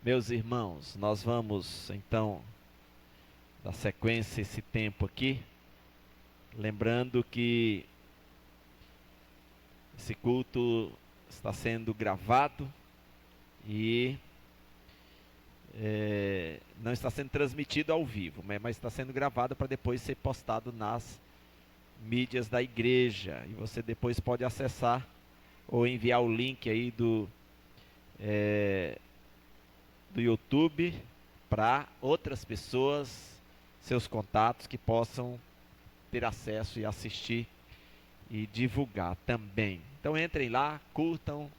Meus irmãos, nós vamos então dar sequência a esse tempo aqui, lembrando que esse culto está sendo gravado e não está sendo transmitido ao vivo, mas está sendo gravado para depois ser postado nas mídias da igreja, e você depois pode acessar ou enviar o link aí do YouTube para outras pessoas, seus contatos, que possam ter acesso e assistir e divulgar também. Então entrem lá, curtam,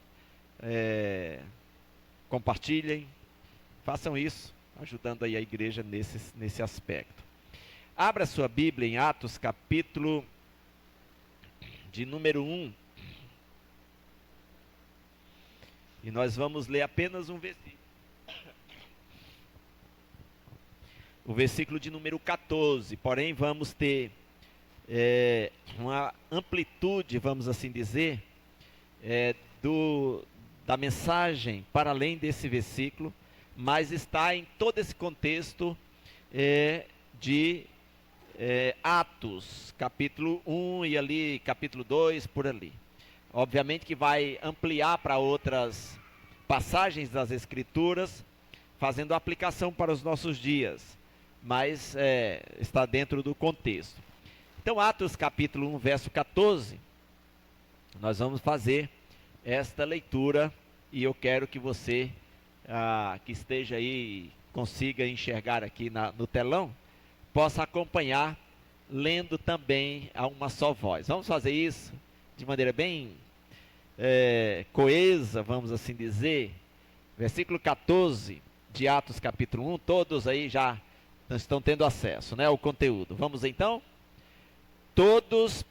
compartilhem, façam isso, ajudando aí a igreja nesse aspecto. Abra sua Bíblia em Atos, capítulo de número 1. E nós vamos ler apenas um versículo. O versículo de número 14. Porém, vamos ter uma amplitude, vamos assim dizer, da mensagem para além desse versículo, mas está em todo esse contexto de Atos, capítulo 1 e ali capítulo 2, por ali. Obviamente que vai ampliar para outras passagens das Escrituras, fazendo aplicação para os nossos dias, mas está dentro do contexto. Então, Atos capítulo 1, verso 14, nós vamos fazer esta leitura, e eu quero que você, que esteja aí, consiga enxergar aqui no telão, possa acompanhar, lendo também a uma só voz. Vamos fazer isso de maneira bem coesa, vamos assim dizer. Versículo 14 de Atos capítulo 1, todos aí já estão tendo acesso, né, ao conteúdo. Vamos então? Todos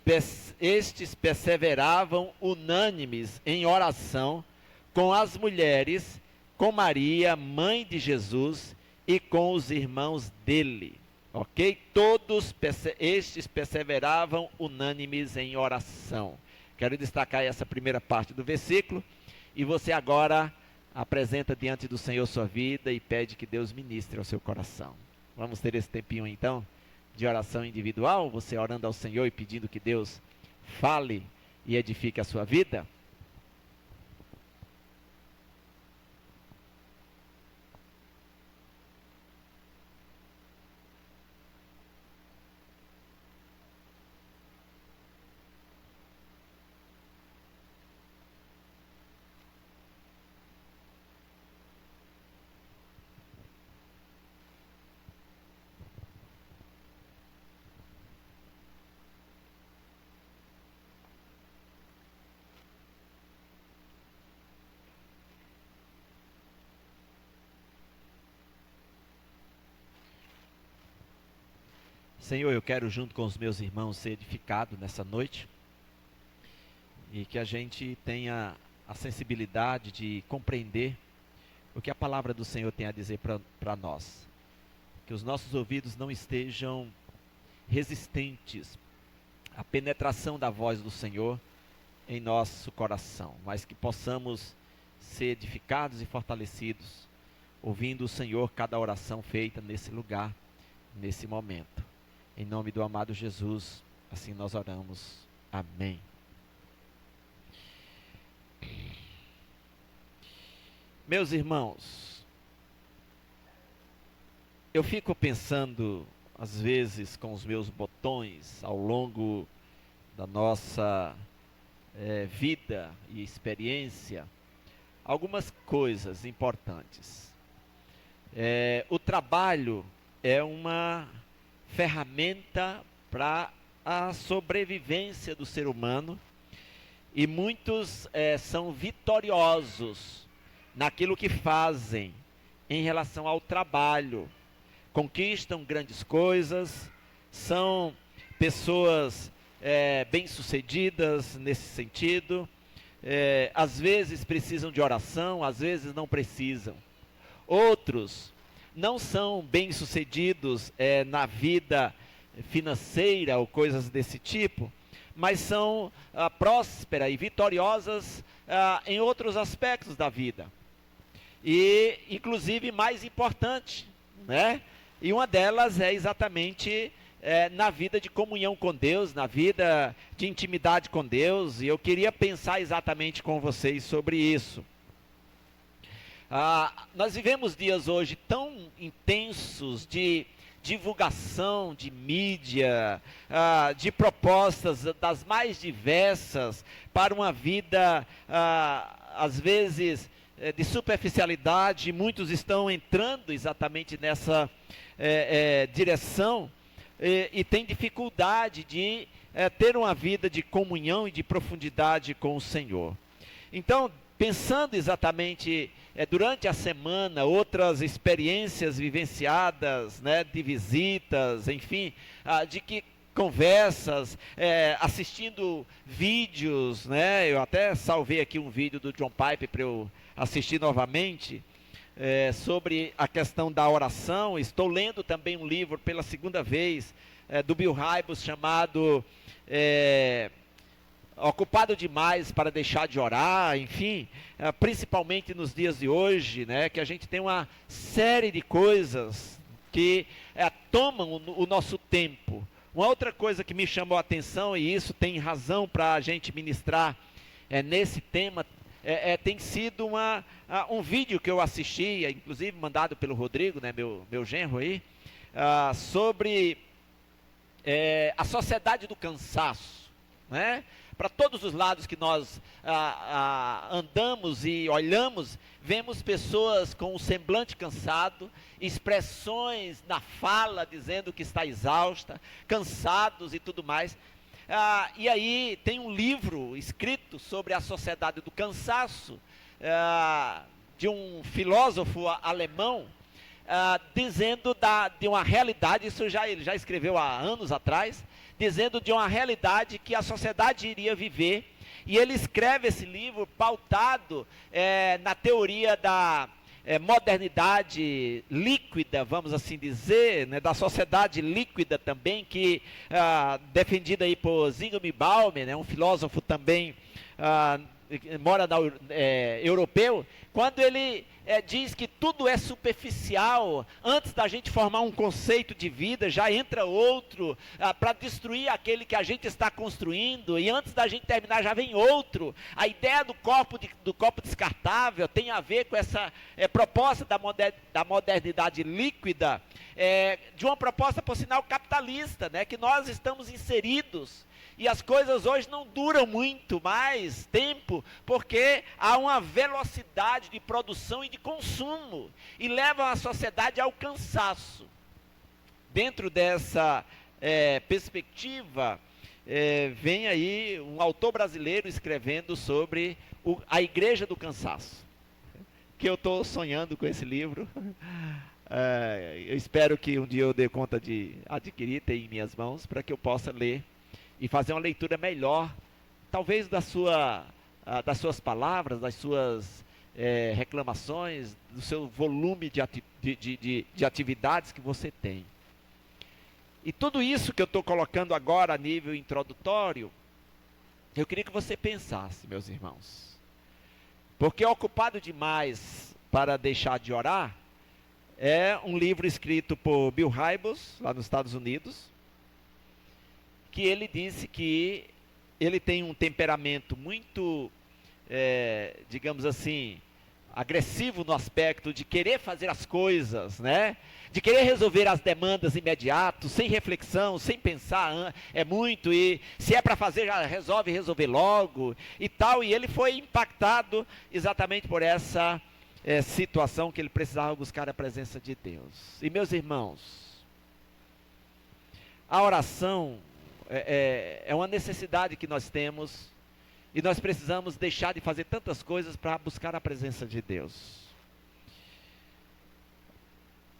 estes perseveravam unânimes em oração com as mulheres, com Maria, mãe de Jesus, e com os irmãos dele. Ok? Todos estes perseveravam unânimes em oração. Quero destacar essa primeira parte do versículo, e você agora apresenta diante do Senhor sua vida e pede que Deus ministre ao seu coração. Vamos ter esse tempinho então de oração individual, você orando ao Senhor e pedindo que Deus fale e edifique a sua vida. Senhor, eu quero junto com os meus irmãos ser edificado nessa noite, e que a gente tenha a sensibilidade de compreender o que a palavra do Senhor tem a dizer para nós. Que os nossos ouvidos não estejam resistentes à penetração da voz do Senhor em nosso coração, mas que possamos ser edificados e fortalecidos, ouvindo o Senhor cada oração feita nesse lugar, nesse momento. Em nome do amado Jesus, assim nós oramos. Amém. Meus irmãos, eu fico pensando, às vezes, com os meus botões, ao longo da nossa vida e experiência, algumas coisas importantes. O trabalho é uma ferramenta para a sobrevivência do ser humano, e muitos são vitoriosos naquilo que fazem em relação ao trabalho, conquistam grandes coisas, são pessoas bem-sucedidas nesse sentido, às vezes precisam de oração, às vezes não precisam. Outros não são bem-sucedidos na vida financeira ou coisas desse tipo, mas são prósperas e vitoriosas em outros aspectos da vida. e inclusive mais importante, né? E uma delas é exatamente na vida de comunhão com Deus, na vida de intimidade com Deus, e eu queria pensar exatamente com vocês sobre isso. Nós vivemos dias hoje tão intensos de divulgação, de mídia, de propostas das mais diversas para uma vida, às vezes, de superficialidade. Muitos estão entrando exatamente nessa direção e têm dificuldade de ter uma vida de comunhão e de profundidade com o Senhor. Então, pensando exatamente durante a semana, outras experiências vivenciadas, né, de visitas, enfim, de que conversas, assistindo vídeos, né, eu até salvei aqui um vídeo do John Piper para eu assistir novamente, sobre a questão da oração. Estou lendo também um livro pela segunda vez, do Bill Hybels, chamado Ocupado Demais para Deixar de Orar, enfim, principalmente nos dias de hoje, né, que a gente tem uma série de coisas que tomam o nosso tempo. Uma outra coisa que me chamou a atenção, e isso tem razão para a gente ministrar nesse tema, tem sido um vídeo que eu assisti, inclusive mandado pelo Rodrigo, né, meu genro aí, sobre a sociedade do cansaço, né? Para todos os lados que nós andamos e olhamos, vemos pessoas com o semblante cansado, expressões na fala dizendo que está exausta, cansados e tudo mais. E aí tem um livro escrito sobre a sociedade do cansaço, de um filósofo alemão, dizendo de uma realidade, ele já escreveu há anos atrás, dizendo de uma realidade que a sociedade iria viver, e ele escreve esse livro pautado na teoria da modernidade líquida, vamos assim dizer, né, da sociedade líquida também, que defendida aí por Zygmunt Bauman, né, um filósofo também europeu, quando ele diz que tudo é superficial. Antes da gente formar um conceito de vida, já entra outro para destruir aquele que a gente está construindo, e antes da gente terminar já vem outro. A ideia do copo descartável tem a ver com essa proposta da modernidade líquida, de uma proposta, por sinal, capitalista, né, que nós estamos inseridos. E as coisas hoje não duram muito mais tempo, porque há uma velocidade de produção e de consumo, e levam a sociedade ao cansaço. Dentro dessa perspectiva, vem aí um autor brasileiro escrevendo sobre a Igreja do Cansaço, que eu estou sonhando com esse livro. Eu espero que um dia eu dê conta de adquirir, ter em minhas mãos, para que eu possa ler e fazer uma leitura melhor, talvez das suas palavras, das suas reclamações, do seu volume de atividades que você tem. E tudo isso que eu estou colocando agora a nível introdutório, eu queria que você pensasse, meus irmãos. Porque Ocupado Demais para Deixar de Orar é um livro escrito por Bill Hybels, lá nos Estados Unidos, que ele disse que ele tem um temperamento muito, digamos assim, agressivo no aspecto de querer fazer as coisas, né? De querer resolver as demandas imediato, sem reflexão, sem pensar muito, e se é para fazer, já resolver logo e tal. E ele foi impactado exatamente por essa situação, que ele precisava buscar a presença de Deus. E meus irmãos, a oração é uma necessidade que nós temos, e nós precisamos deixar de fazer tantas coisas para buscar a presença de Deus.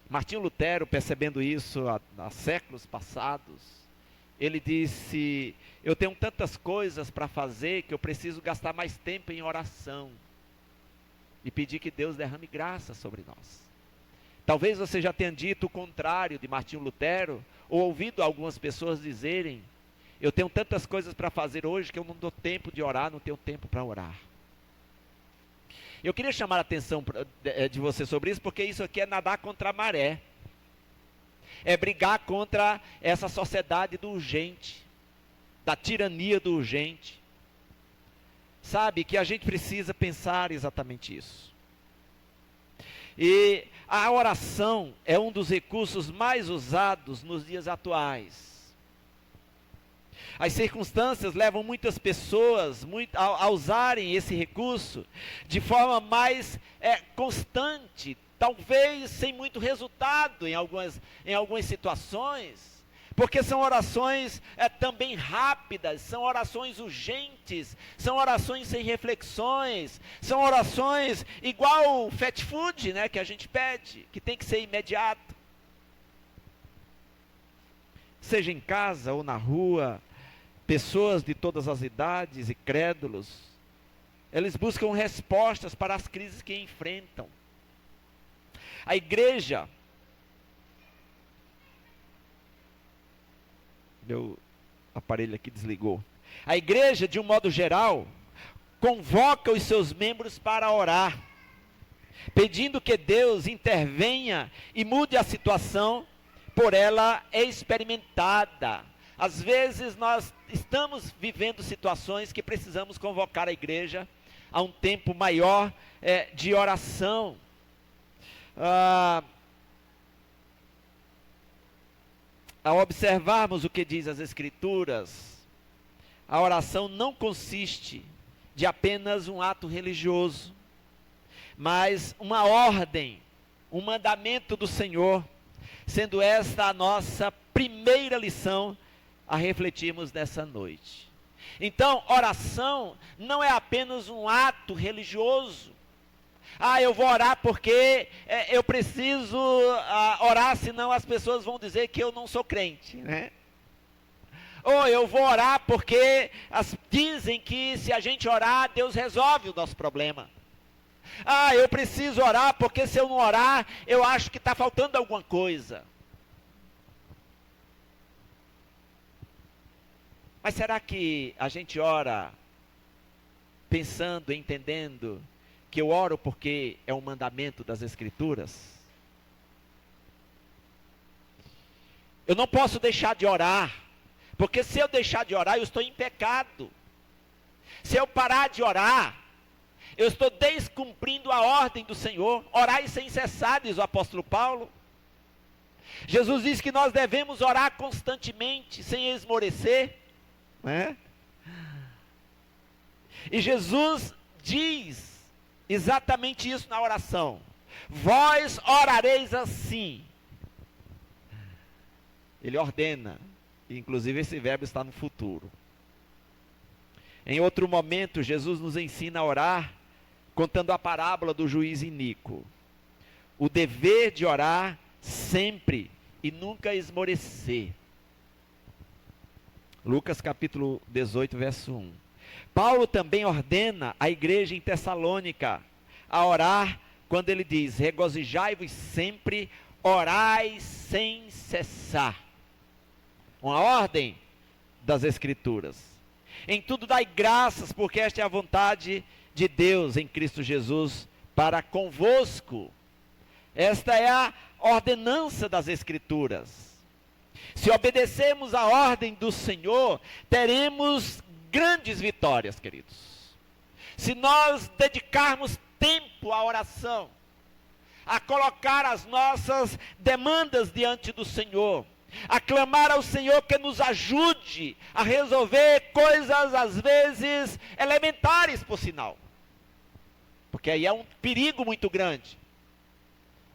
Martinho Lutero, percebendo isso há séculos passados, ele disse: eu tenho tantas coisas para fazer que eu preciso gastar mais tempo em oração e pedir que Deus derrame graça sobre nós. Talvez você já tenha dito o contrário de Martinho Lutero, ou ouvido algumas pessoas dizerem: eu tenho tantas coisas para fazer hoje que eu não dou tempo de orar, não tenho tempo para orar. Eu queria chamar a atenção de você sobre isso, porque isso aqui é nadar contra a maré. É brigar contra essa sociedade do urgente, da tirania do urgente. Sabe que a gente precisa pensar exatamente isso. E a oração é um dos recursos mais usados nos dias atuais. As circunstâncias levam muitas pessoas a usarem esse recurso de forma mais constante, talvez sem muito resultado em algumas situações, porque são orações também rápidas, são orações urgentes, são orações sem reflexões, são orações igual fast food, né, que a gente pede, que tem que ser imediato. Seja em casa ou na rua, pessoas de todas as idades e crédulos, eles buscam respostas para as crises que enfrentam. A igreja, meu aparelho aqui desligou. A igreja, de um modo geral, convoca os seus membros para orar, pedindo que Deus intervenha e mude a situação por ela experimentada. Às vezes nós estamos vivendo situações que precisamos convocar a igreja a um tempo maior de oração. Ao observarmos o que diz as Escrituras, a oração não consiste de apenas um ato religioso, mas uma ordem, um mandamento do Senhor, sendo esta a nossa primeira lição a refletirmos nessa noite. Então, oração não é apenas um ato religioso. Eu vou orar porque eu preciso orar, senão as pessoas vão dizer que eu não sou crente, né? Ou eu vou orar porque dizem que se a gente orar, Deus resolve o nosso problema. Eu preciso orar porque se eu não orar, eu acho que está faltando alguma coisa. Mas será que a gente ora pensando, entendendo que eu oro porque é um mandamento das Escrituras? Eu não posso deixar de orar, porque se eu deixar de orar, eu estou em pecado. Se eu parar de orar, eu estou descumprindo a ordem do Senhor. Orai sem cessar, diz o apóstolo Paulo. Jesus diz que nós devemos orar constantemente, sem esmorecer. E Jesus diz exatamente isso na oração: vós orareis assim. Ele ordena, inclusive esse verbo está no futuro. Em outro momento, Jesus nos ensina a orar, contando a parábola do juiz iníquo. O dever de orar sempre e nunca esmorecer. Lucas capítulo 18, verso 1. Paulo também ordena a igreja em Tessalônica a orar, quando ele diz: regozijai-vos sempre, orai sem cessar. Uma ordem das Escrituras. Em tudo dai graças, porque esta é a vontade de Deus em Cristo Jesus para convosco. Esta é a ordenança das Escrituras. Se obedecermos a ordem do Senhor, teremos grandes vitórias, queridos. Se nós dedicarmos tempo à oração, a colocar as nossas demandas diante do Senhor, a clamar ao Senhor que nos ajude a resolver coisas às vezes elementares, por sinal, porque aí é um perigo muito grande.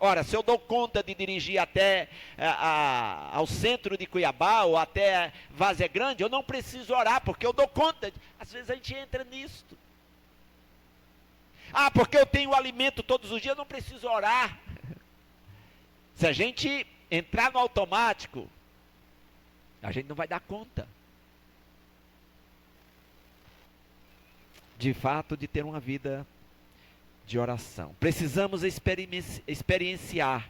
Ora, se eu dou conta de dirigir até ao centro de Cuiabá ou até Várzea Grande, eu não preciso orar, porque eu dou conta. Às vezes a gente entra nisto. Porque eu tenho alimento todos os dias, eu não preciso orar. Se a gente entrar no automático, a gente não vai dar conta, de fato, de ter uma vida de oração. Precisamos experienciar,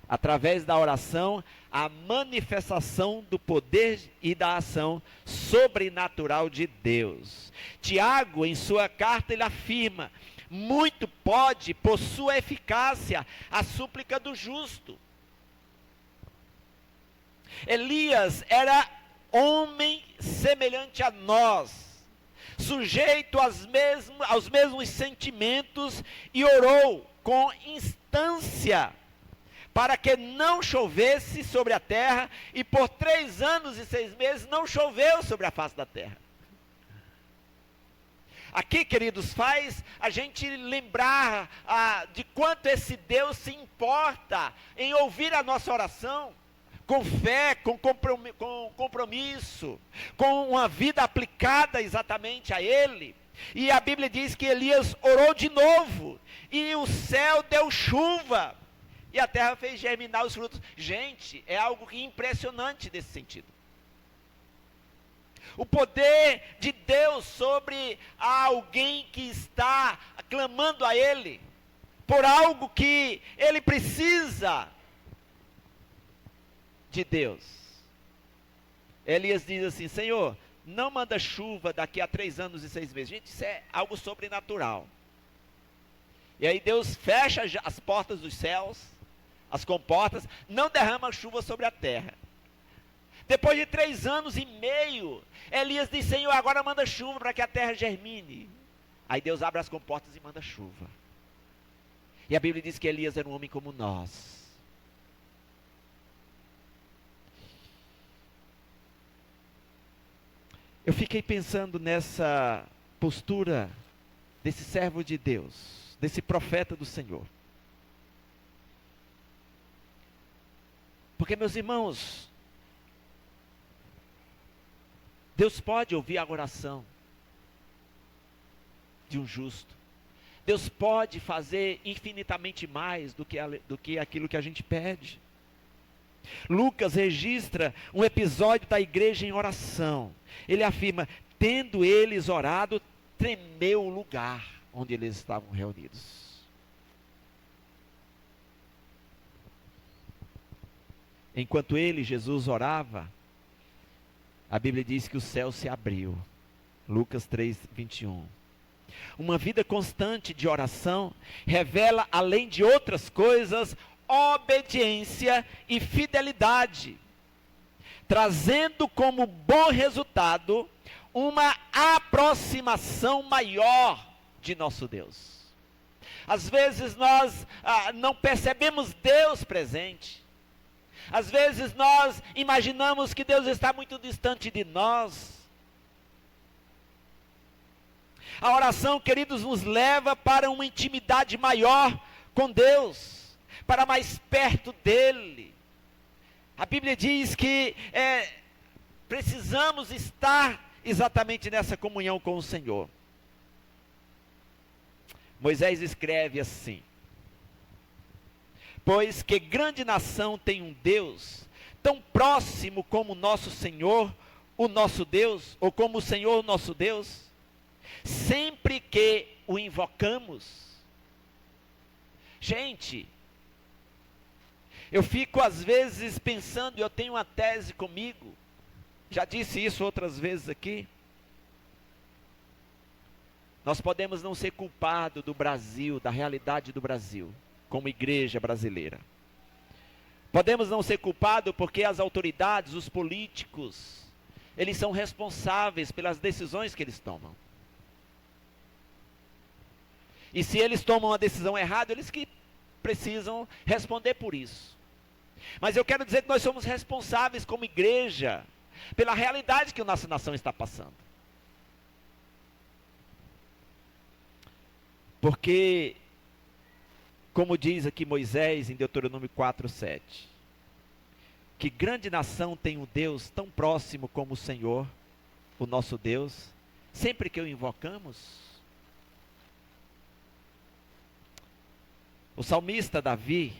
através da oração, a manifestação do poder e da ação sobrenatural de Deus. Tiago, em sua carta, ele afirma: muito pode, por sua eficácia, a súplica do justo. Elias era homem semelhante a nós, sujeito aos mesmos sentimentos, e orou com instância para que não chovesse sobre a terra, e por 3 anos e 6 meses não choveu sobre a face da terra. Aqui, queridos, faz a gente lembrar de quanto esse Deus se importa em ouvir a nossa oração, com fé, com compromisso, com uma vida aplicada exatamente a Ele. E a Bíblia diz que Elias orou de novo, e o céu deu chuva, e a terra fez germinar os frutos. Gente, é algo impressionante nesse sentido. O poder de Deus sobre alguém que está clamando a Ele, por algo que ele precisa de Deus. Elias diz assim: Senhor, não manda chuva daqui a 3 anos e 6 meses. Gente, isso é algo sobrenatural. E aí Deus fecha as portas dos céus, as comportas, não derrama chuva sobre a terra. Depois de 3 anos e meio, Elias diz: Senhor, agora manda chuva para que a terra germine. Aí Deus abre as comportas e manda chuva. E a Bíblia diz que Elias era um homem como nós. Eu fiquei pensando nessa postura desse servo de Deus, desse profeta do Senhor. Porque, meus irmãos, Deus pode ouvir a oração de um justo. Deus pode fazer infinitamente mais do que aquilo que a gente pede. Lucas registra um episódio da igreja em oração. Ele afirma: tendo eles orado, tremeu o lugar onde eles estavam reunidos. Enquanto ele, Jesus, orava, a Bíblia diz que o céu se abriu. Lucas 3, 21. Uma vida constante de oração revela, além de outras coisas, obediência e fidelidade, trazendo como bom resultado uma aproximação maior de nosso Deus. Às vezes nós não percebemos Deus presente. Às vezes nós imaginamos que Deus está muito distante de nós. A oração, queridos, nos leva para uma intimidade maior com Deus, para mais perto dEle. A Bíblia diz que precisamos estar exatamente nessa comunhão com o Senhor. Moisés escreve assim: pois que grande nação tem um Deus tão próximo como o nosso Senhor, o nosso Deus, ou como o Senhor, o nosso Deus, sempre que o invocamos. Gente, eu fico às vezes pensando, eu tenho uma tese comigo, já disse isso outras vezes aqui. Nós podemos não ser culpados do Brasil, da realidade do Brasil, como igreja brasileira. Podemos não ser culpados porque as autoridades, os políticos, eles são responsáveis pelas decisões que eles tomam. E se eles tomam uma decisão errada, eles que precisam responder por isso. Mas eu quero dizer que nós somos responsáveis como igreja pela realidade que a nossa nação está passando. Porque, como diz aqui Moisés em Deuteronômio 4:7, que grande nação tem um Deus tão próximo como o Senhor, o nosso Deus, sempre que o invocamos. O salmista Davi,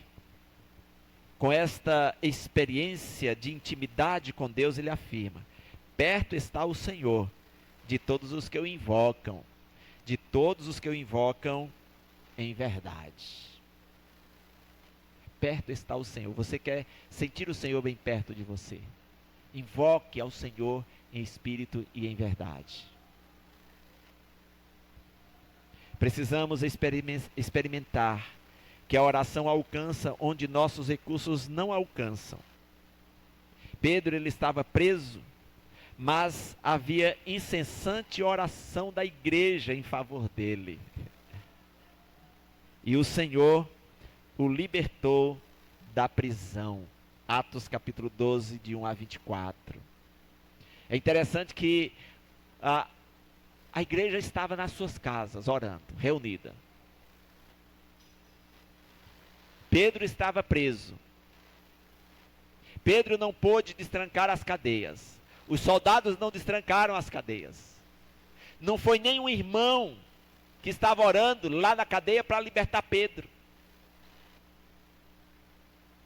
com esta experiência de intimidade com Deus, ele afirma: perto está o Senhor de todos os que o invocam, de todos os que o invocam em verdade. Perto está o Senhor. Você quer sentir o Senhor bem perto de você? Invoque ao Senhor em espírito e em verdade. Precisamos experimentar que a oração alcança onde nossos recursos não alcançam. Pedro, ele estava preso, mas havia incessante oração da igreja em favor dele. E o Senhor o libertou da prisão. Atos capítulo 12, de 1 a 24. É interessante que a igreja estava nas suas casas, orando, reunida. Pedro estava preso. Pedro não pôde destrancar as cadeias. Os soldados não destrancaram as cadeias. Não foi nenhum irmão que estava orando lá na cadeia para libertar Pedro.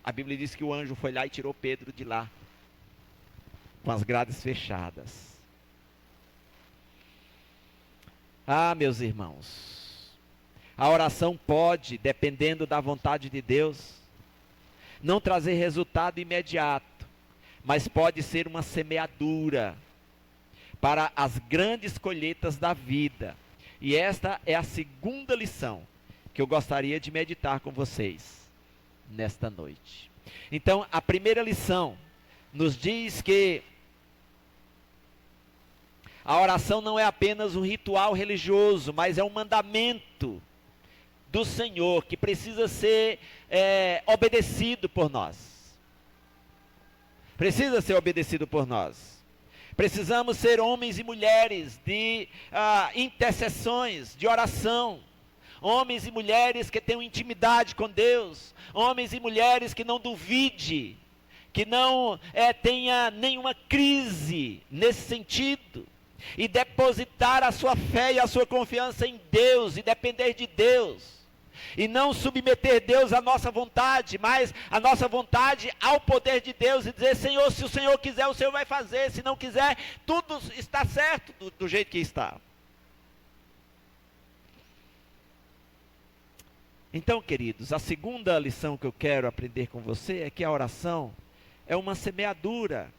A Bíblia diz que o anjo foi lá e tirou Pedro de lá, com as grades fechadas. Ah, meus irmãos, a oração pode, dependendo da vontade de Deus, não trazer resultado imediato, mas pode ser uma semeadura para as grandes colheitas da vida. E esta é a segunda lição que eu gostaria de meditar com vocês nesta noite. Então, a primeira lição nos diz que a oração não é apenas um ritual religioso, mas é um mandamento do Senhor que precisa ser obedecido por nós. Precisa ser obedecido por nós. Precisamos ser homens e mulheres de intercessões, de oração. Homens e mulheres que tenham intimidade com Deus. Homens e mulheres que não duvide, que não tenha nenhuma crise nesse sentido. E depositar a sua fé e a sua confiança em Deus e depender de Deus. E não submeter Deus à nossa vontade, mas a nossa vontade ao poder de Deus. E dizer, Senhor, se o Senhor quiser, o Senhor vai fazer. Se não quiser, tudo está certo do jeito que está. Então, queridos, a segunda lição que eu quero aprender com você é que a oração é uma semeadura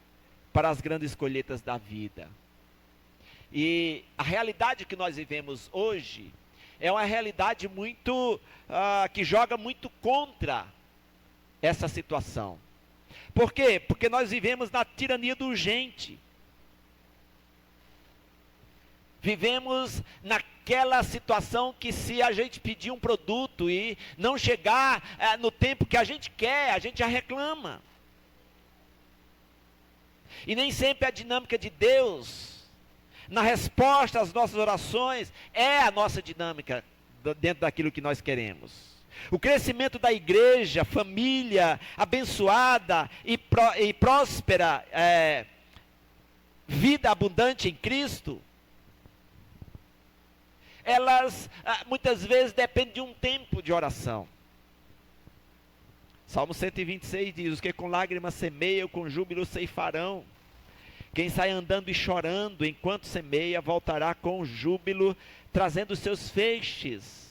para as grandes colheitas da vida. E a realidade que nós vivemos hoje é uma realidade muito, que joga muito contra essa situação. Por quê? Porque nós vivemos na tirania do urgente. Vivemos naquela situação que se a gente pedir um produto e não chegar no tempo que a gente quer, a gente já reclama. E nem sempre a dinâmica de Deus, na resposta às nossas orações, é a nossa dinâmica dentro daquilo que nós queremos. O crescimento da igreja, família abençoada e próspera, vida abundante em Cristo, elas muitas vezes dependem de um tempo de oração. Salmo 126 diz, os que com lágrimas semeiam, com júbilo ceifarão. Quem sai andando e chorando enquanto semeia, voltará com júbilo, trazendo os seus feixes.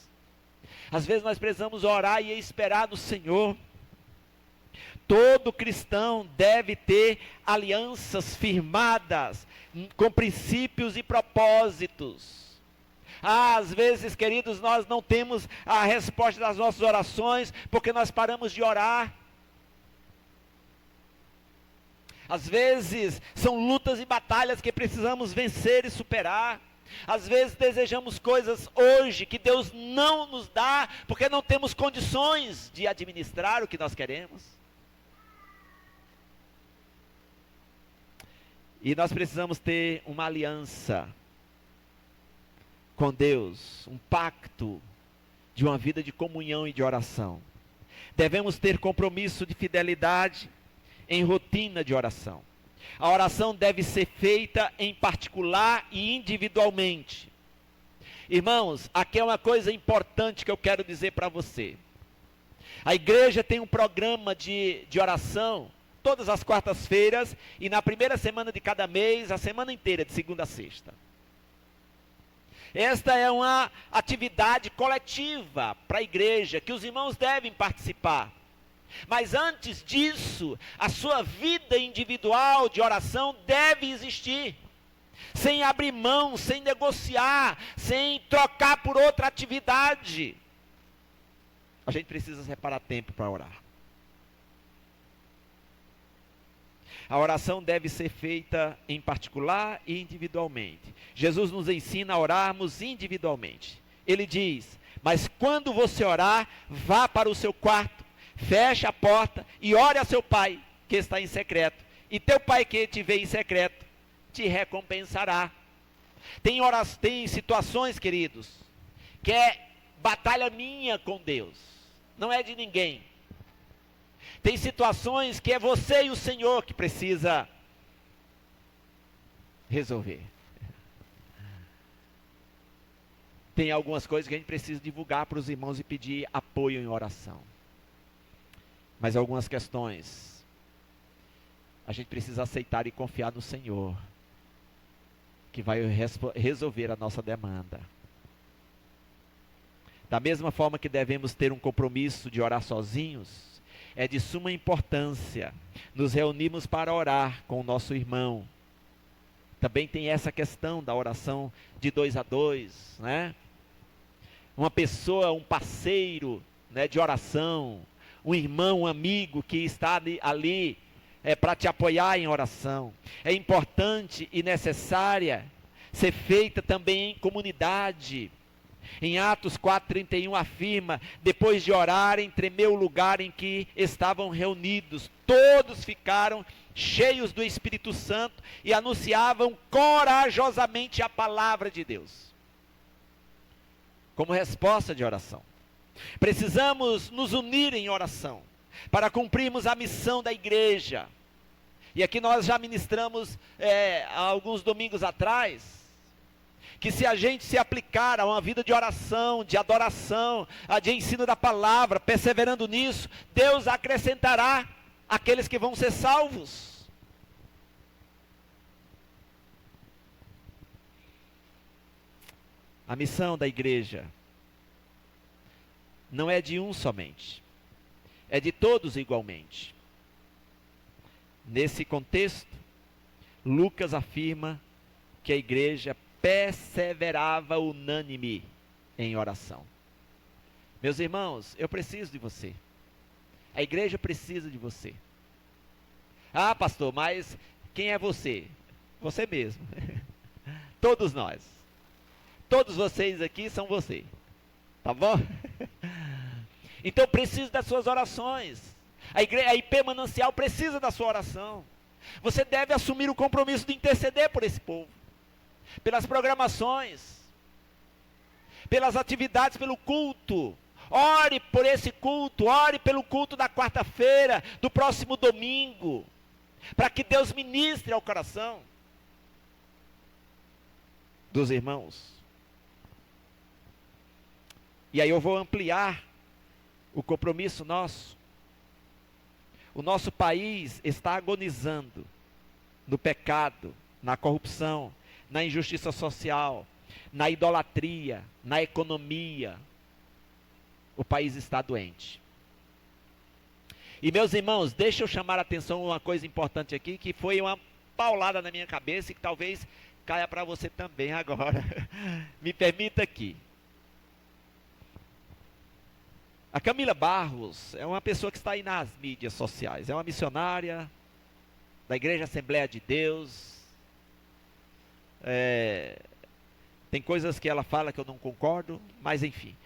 Às vezes nós precisamos orar e esperar no Senhor. Todo cristão deve ter alianças firmadas com princípios e propósitos. Às vezes, queridos, nós não temos a resposta das nossas orações, porque nós paramos de orar. Às vezes, são lutas e batalhas que precisamos vencer e superar. Às vezes, desejamos coisas hoje que Deus não nos dá, porque não temos condições de administrar o que nós queremos. E nós precisamos ter uma aliança com Deus, um pacto de uma vida de comunhão e de oração. Devemos ter compromisso de fidelidade em rotina de oração. A oração deve ser feita em particular e individualmente. Irmãos, aqui é uma coisa importante que eu quero dizer para você. A igreja tem um programa de oração todas as quartas-feiras e na primeira semana de cada mês, a semana inteira, de segunda a sexta. Esta é uma atividade coletiva para a igreja, que os irmãos devem participar. Mas antes disso, a sua vida individual de oração deve existir. sem abrir mão, sem negociar, sem trocar por outra atividade. A gente precisa separar tempo para orar. A oração deve ser feita em particular e individualmente. Jesus nos ensina a orarmos individualmente. Ele diz: mas quando você orar, vá para o seu quarto, feche a porta e ore a seu pai, que está em secreto. E teu pai que te vê em secreto, te recompensará. Tem situações, queridos, que é batalha minha com Deus, não é de ninguém. Tem situações que é você e o Senhor que precisa resolver. Tem algumas coisas que a gente precisa divulgar para os irmãos e pedir apoio em oração. Mas algumas questões a gente precisa aceitar e confiar no Senhor, que vai resolver a nossa demanda. Da mesma forma que devemos ter um compromisso de orar sozinhos, é de suma importância nos reunirmos para orar com o nosso irmão. Também tem essa questão da oração de 2 a 2, né? Uma pessoa, um parceiro, né, de oração, um irmão, um amigo que está ali para te apoiar em oração. É importante e necessária ser feita também em comunidade. Em Atos 4:31 afirma: depois de orarem, tremeu o lugar em que estavam reunidos. Todos ficaram cheios do Espírito Santo e anunciavam corajosamente a palavra de Deus. Como resposta de oração, precisamos nos unir em oração para cumprirmos a missão da igreja. E aqui nós já ministramos há alguns domingos atrás, que se a gente se aplicar a uma vida de oração, de adoração, de ensino da palavra, perseverando nisso, Deus acrescentará aqueles que vão ser salvos. A missão da igreja não é de um somente, é de todos igualmente. Nesse contexto, Lucas afirma que a igreja perseverava unânime em oração. Meus irmãos, eu preciso de você. A igreja precisa de você. Ah, pastor, mas quem é você? Você mesmo. Todos nós. Todos vocês aqui são você. Tá bom? Então preciso das suas orações. A IP Manancial precisa da sua oração. Você deve assumir o compromisso de interceder por esse povo, pelas programações, pelas atividades, pelo culto. Ore por esse culto, ore pelo culto da quarta-feira, do próximo domingo, para que Deus ministre ao coração dos irmãos. E aí eu vou ampliar o compromisso nosso. O nosso país está agonizando no pecado, na corrupção, na injustiça social, na idolatria, na economia. O país está doente. E meus irmãos, deixa eu chamar a atenção uma coisa importante aqui, que foi uma paulada na minha cabeça e que talvez caia para você também agora. Me permita aqui. A Camila Barros é uma pessoa que está aí nas mídias sociais, é uma missionária da Igreja Assembleia de Deus. Tem coisas que ela fala que eu não concordo, mas enfim,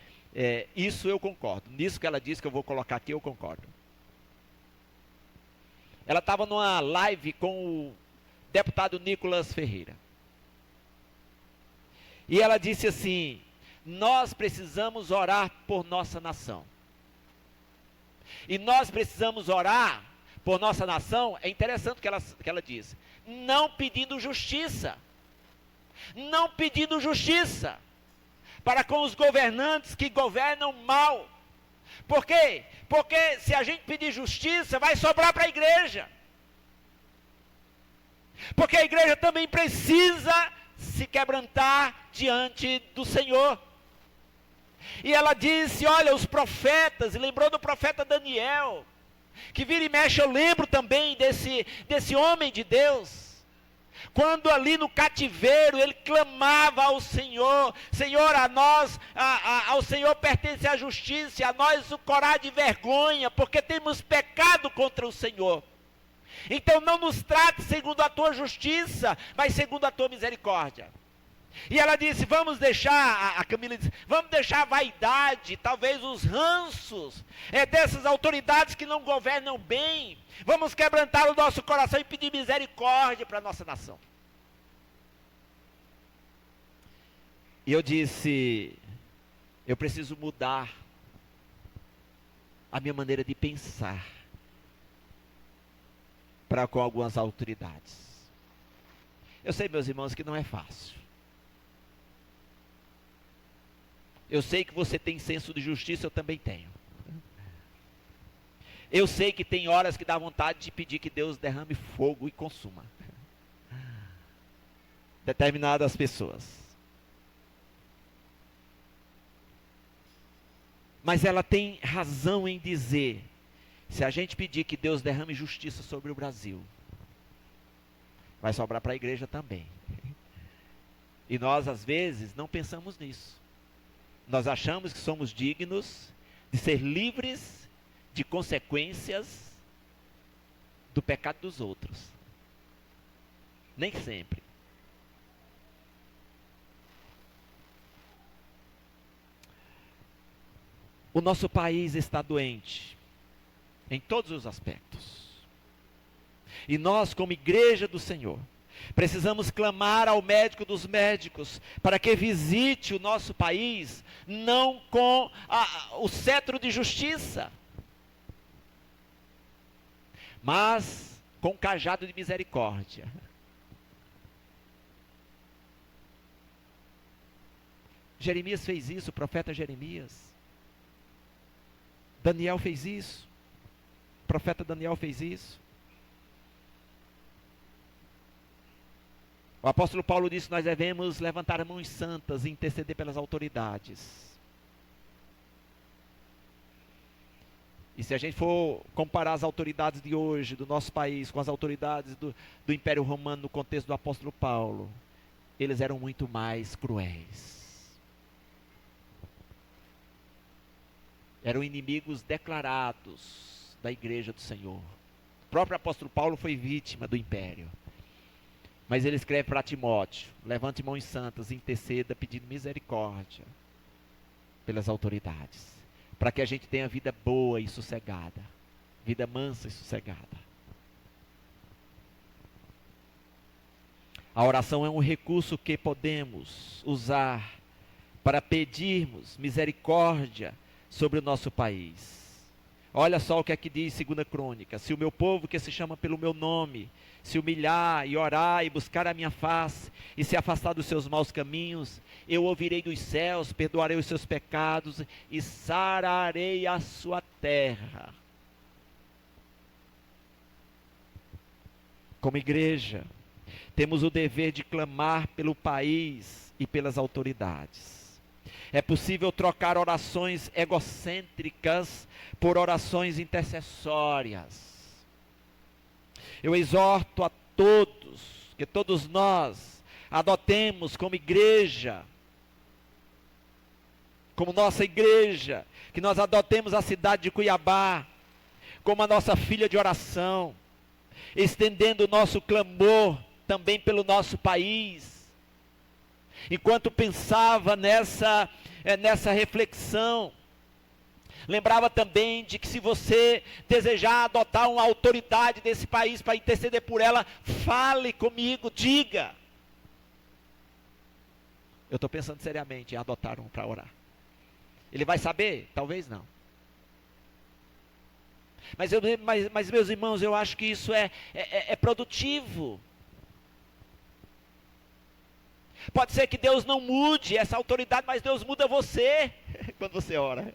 isso eu concordo. Nisso que ela disse que eu vou colocar aqui, eu concordo. Ela estava numa live com o deputado Nicolas Ferreira. E ela disse assim: nós precisamos orar por nossa nação. E nós precisamos orar por nossa nação, é interessante o que ela disse, não pedindo justiça. Não pedindo justiça para com os governantes que governam mal. Por quê? Porque se a gente pedir justiça, vai sobrar para a igreja. Porque a igreja também precisa se quebrantar diante do Senhor. E ela disse: olha, os profetas, e lembrou do profeta Daniel, que vira e mexe eu lembro também desse homem de Deus, Quando ali no cativeiro ele clamava ao Senhor: Senhor, a nós, ao Senhor pertence a justiça, e a nós o corá de vergonha, porque temos pecado contra o Senhor. Então não nos trate segundo a tua justiça, mas segundo a tua misericórdia. E ela disse: vamos deixar, a Camila disse, vamos deixar a vaidade, talvez os ranços dessas autoridades que não governam bem. Vamos quebrantar o nosso coração e pedir misericórdia para a nossa nação. E eu disse: eu preciso mudar a minha maneira de pensar para com algumas autoridades. Eu sei, meus irmãos, que não é fácil. Eu sei que você tem senso de justiça, eu também tenho. Eu sei que tem horas que dá vontade de pedir que Deus derrame fogo e consuma determinadas pessoas. Mas ela tem razão em dizer, se a gente pedir que Deus derrame justiça sobre o Brasil, vai sobrar para a igreja também. E nós, às vezes, não pensamos nisso. Nós achamos que somos dignos de ser livres de consequências do pecado dos outros. Nem sempre. O nosso país está doente em todos os aspectos. E nós, como igreja do Senhor, precisamos clamar ao médico dos médicos para que visite o nosso país, não com o cetro de justiça, mas com o cajado de misericórdia. Jeremias fez isso, o profeta Jeremias. Daniel fez isso, o profeta Daniel fez isso. O apóstolo Paulo disse que nós devemos levantar mãos santas e interceder pelas autoridades. E se a gente for comparar as autoridades de hoje, do nosso país, com as autoridades do Império Romano no contexto do apóstolo Paulo, eles eram muito mais cruéis. Eram inimigos declarados da igreja do Senhor. O próprio apóstolo Paulo foi vítima do império. Mas ele escreve para Timóteo: levante mãos santas, interceda pedindo misericórdia pelas autoridades, para que a gente tenha vida boa e sossegada, vida mansa e sossegada. A oração é um recurso que podemos usar para pedirmos misericórdia sobre o nosso país. Olha só o que aqui diz 2 Crônica: se o meu povo, que se chama pelo meu nome, se humilhar e orar e buscar a minha face e se afastar dos seus maus caminhos, eu ouvirei dos céus, perdoarei os seus pecados e sararei a sua terra. Como igreja, temos o dever de clamar pelo país e pelas autoridades. É possível trocar orações egocêntricas por orações intercessórias. Eu exorto a todos, que todos nós adotemos como igreja, como nossa igreja, que nós adotemos a cidade de Cuiabá como a nossa filha de oração, estendendo o nosso clamor também pelo nosso país. Enquanto pensava nessa reflexão, lembrava também de que se você desejar adotar uma autoridade desse país para interceder por ela, fale comigo, diga. Eu estou pensando seriamente em adotar um para orar. Ele vai saber? Talvez não. Mas meus irmãos, eu acho que isso é produtivo. Pode ser que Deus não mude essa autoridade, mas Deus muda você quando você ora.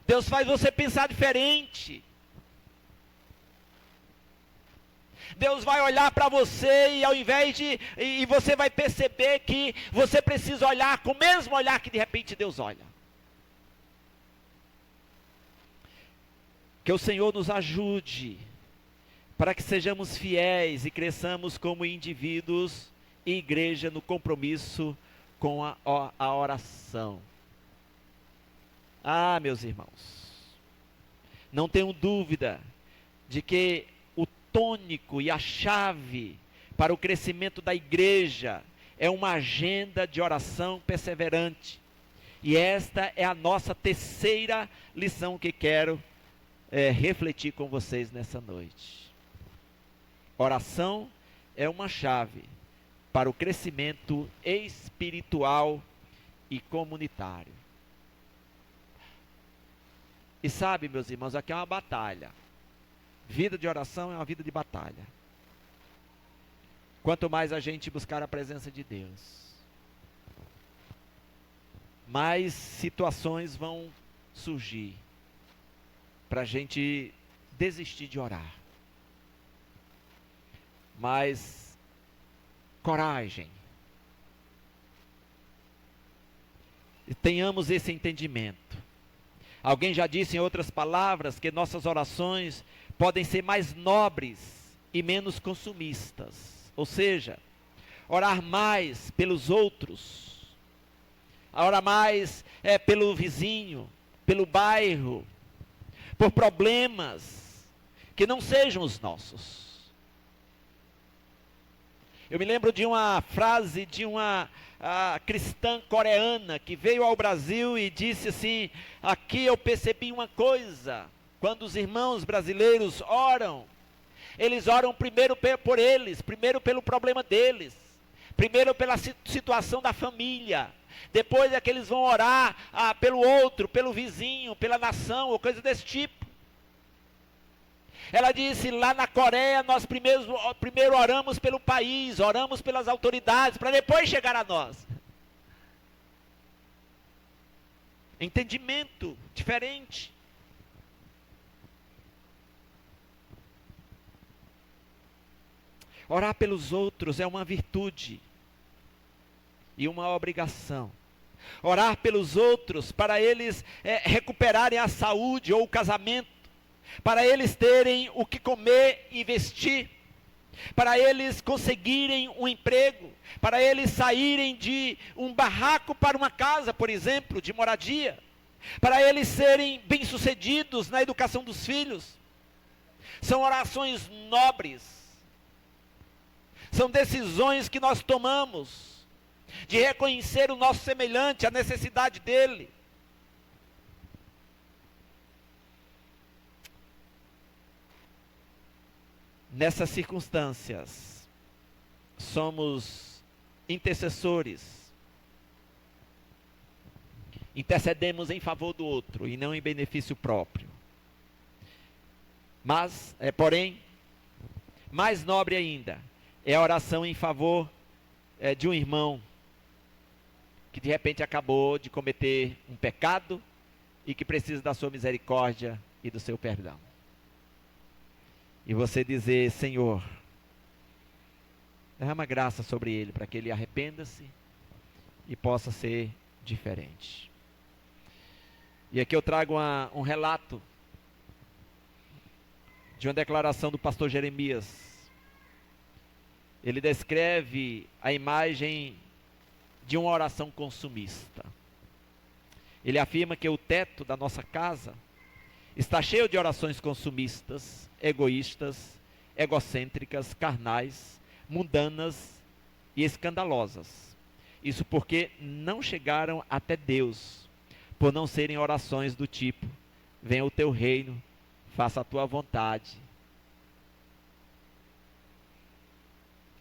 Deus faz você pensar diferente. Deus vai olhar para você e ao invés de... E você vai perceber que você precisa olhar com o mesmo olhar que de repente Deus olha. Que o Senhor nos ajude para que sejamos fiéis e cresçamos como indivíduos e igreja no compromisso com a oração. Ah, meus irmãos, não tenho dúvida de que o tônico e a chave para o crescimento da igreja é uma agenda de oração perseverante. E esta é a nossa terceira lição que quero refletir com vocês nessa noite. Oração é uma chave para o crescimento espiritual e comunitário. E sabe, meus irmãos, aqui é uma batalha. Vida de oração é uma vida de batalha. Quanto mais a gente buscar a presença de Deus, mais situações vão surgir para a gente desistir de orar. Mas coragem. E tenhamos esse entendimento. Alguém já disse em outras palavras que nossas orações podem ser mais nobres e menos consumistas. Ou seja, orar mais pelos outros, orar mais pelo vizinho, pelo bairro, por problemas que não sejam os nossos. Eu me lembro de uma frase de uma cristã coreana que veio ao Brasil e disse assim: aqui eu percebi uma coisa, quando os irmãos brasileiros oram, eles oram primeiro por eles, primeiro pelo problema deles, primeiro pela situação da família, depois é que eles vão orar pelo outro, pelo vizinho, pela nação, ou coisa desse tipo. Ela disse, lá na Coreia, nós primeiro oramos pelo país, oramos pelas autoridades, para depois chegar a nós. Entendimento diferente. Orar pelos outros é uma virtude e uma obrigação. Orar pelos outros para eles recuperarem a saúde ou o casamento, para eles terem o que comer e vestir, para eles conseguirem um emprego, para eles saírem de um barraco para uma casa, por exemplo, de moradia, para eles serem bem-sucedidos na educação dos filhos. São orações nobres, são decisões que nós tomamos, de reconhecer o nosso semelhante, a necessidade dele. Nessas circunstâncias, somos intercessores, intercedemos em favor do outro e não em benefício próprio. Mas, porém, mais nobre ainda, é a oração em favor de um irmão que de repente acabou de cometer um pecado e que precisa da sua misericórdia e do seu perdão. E você dizer, Senhor, derrama graça sobre ele, para que ele arrependa-se e possa ser diferente. E aqui eu trago um relato de uma declaração do pastor Jeremias. Ele descreve a imagem de uma oração consumista. Ele afirma que o teto da nossa casa está cheio de orações consumistas, egoístas, egocêntricas, carnais, mundanas e escandalosas. Isso porque não chegaram até Deus, por não serem orações do tipo: venha o teu reino, faça a tua vontade.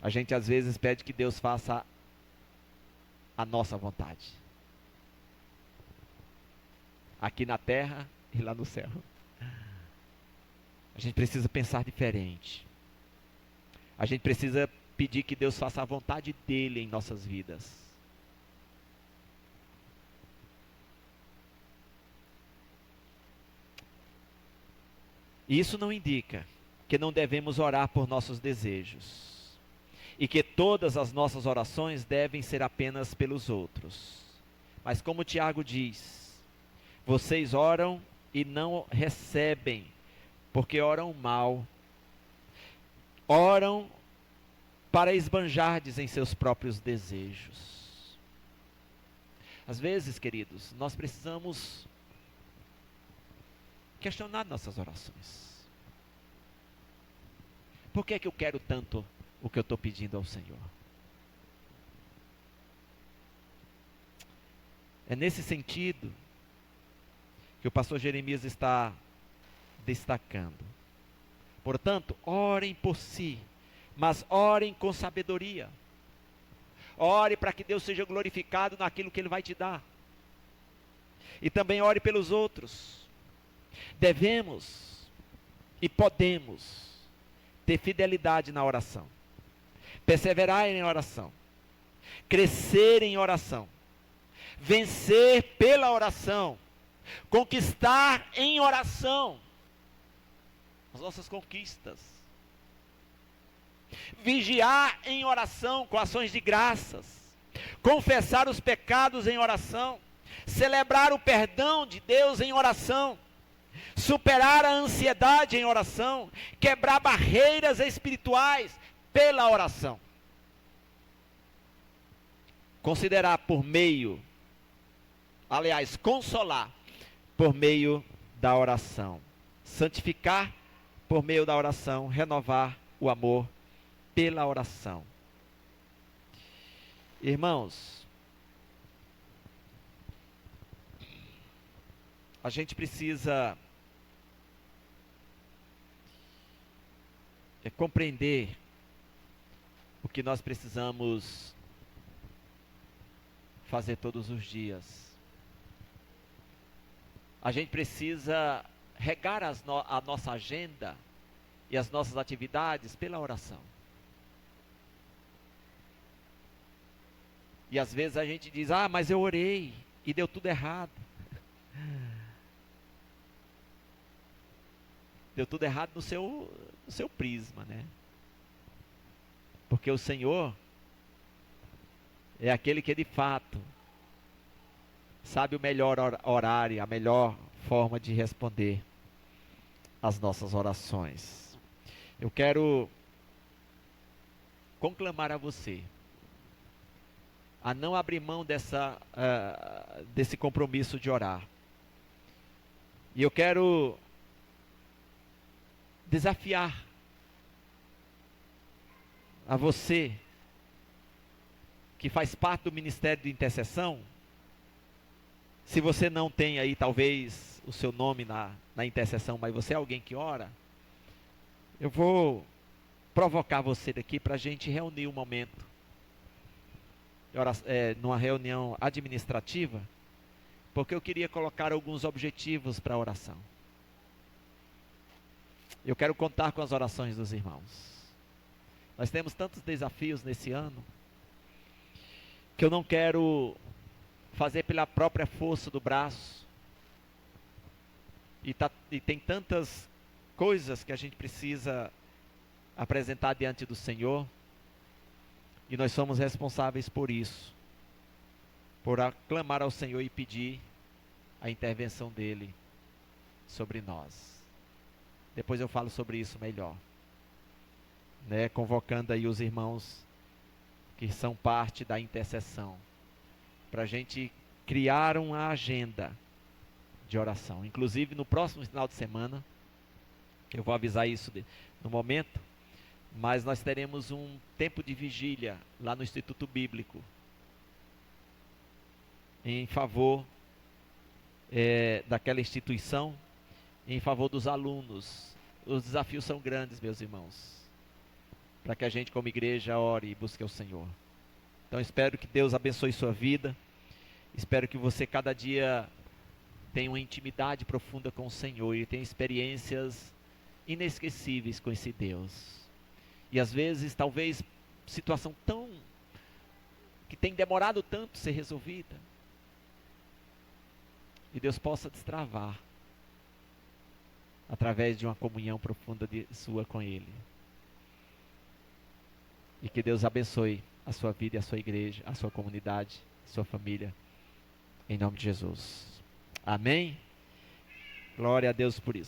A gente às vezes pede que Deus faça a nossa vontade, aqui na terra e lá no céu. A gente precisa pensar diferente. A gente precisa pedir que Deus faça a vontade dele em nossas vidas. E isso não indica que não devemos orar por nossos desejos, e que todas as nossas orações devem ser apenas pelos outros. Mas como Tiago diz, vocês oram e não recebem, porque oram mal. oram para esbanjardes em seus próprios desejos. Às vezes, queridos, nós precisamos questionar nossas orações. Por que é que eu quero tanto o que eu estou pedindo ao Senhor? É nesse sentido que o pastor Jeremias está destacando. Portanto, orem por si, mas orem com sabedoria. Ore para que Deus seja glorificado naquilo que Ele vai te dar. E também ore pelos outros. Devemos e podemos ter fidelidade na oração, perseverar em oração, crescer em oração, vencer pela oração, conquistar em oração as nossas conquistas, vigiar em oração com ações de graças, confessar os pecados em oração, celebrar o perdão de Deus em oração, superar a ansiedade em oração, quebrar barreiras espirituais pela oração, considerar por meio, consolar por meio da oração, santificar por meio da oração, renovar o amor pela oração. Irmãos, a gente precisa compreender o que nós precisamos fazer todos os dias. A gente precisa regar a nossa agenda e as nossas atividades pela oração. E às vezes a gente diz, mas eu orei e deu tudo errado. Deu tudo errado no seu prisma, né? Porque o Senhor é aquele que de fato sabe o melhor horário, a melhor forma de responder às nossas orações. Eu quero conclamar a você a não abrir mão desse compromisso de orar. E eu quero desafiar a você que faz parte do ministério de intercessão. Se você não tem aí talvez o seu nome na intercessão, mas você é alguém que ora, eu vou provocar você daqui para a gente reunir um momento, numa reunião administrativa, porque eu queria colocar alguns objetivos para a oração. Eu quero contar com as orações dos irmãos. Nós temos tantos desafios nesse ano, que eu não quero fazer pela própria força do braço. E tem tantas coisas que a gente precisa apresentar diante do Senhor. E nós somos responsáveis por isso. Por aclamar ao Senhor e pedir a intervenção dEle sobre nós. Depois eu falo sobre isso melhor. Né? Convocando aí os irmãos que são parte da intercessão. Para a gente criar uma agenda de oração. Inclusive no próximo final de semana, eu vou avisar isso no momento, mas nós teremos um tempo de vigília lá no Instituto Bíblico. Em favor daquela instituição, em favor dos alunos. Os desafios são grandes, meus irmãos, para que a gente como igreja ore e busque o Senhor. Então espero que Deus abençoe sua vida, espero que você cada dia tenha uma intimidade profunda com o Senhor e tenha experiências inesquecíveis com esse Deus. E às vezes, talvez, situação que tem demorado tanto ser resolvida, e Deus possa destravar através de uma comunhão profunda sua com Ele. E que Deus abençoe a sua vida e a sua igreja, a sua comunidade, a sua família, em nome de Jesus. Amém? Glória a Deus por isso.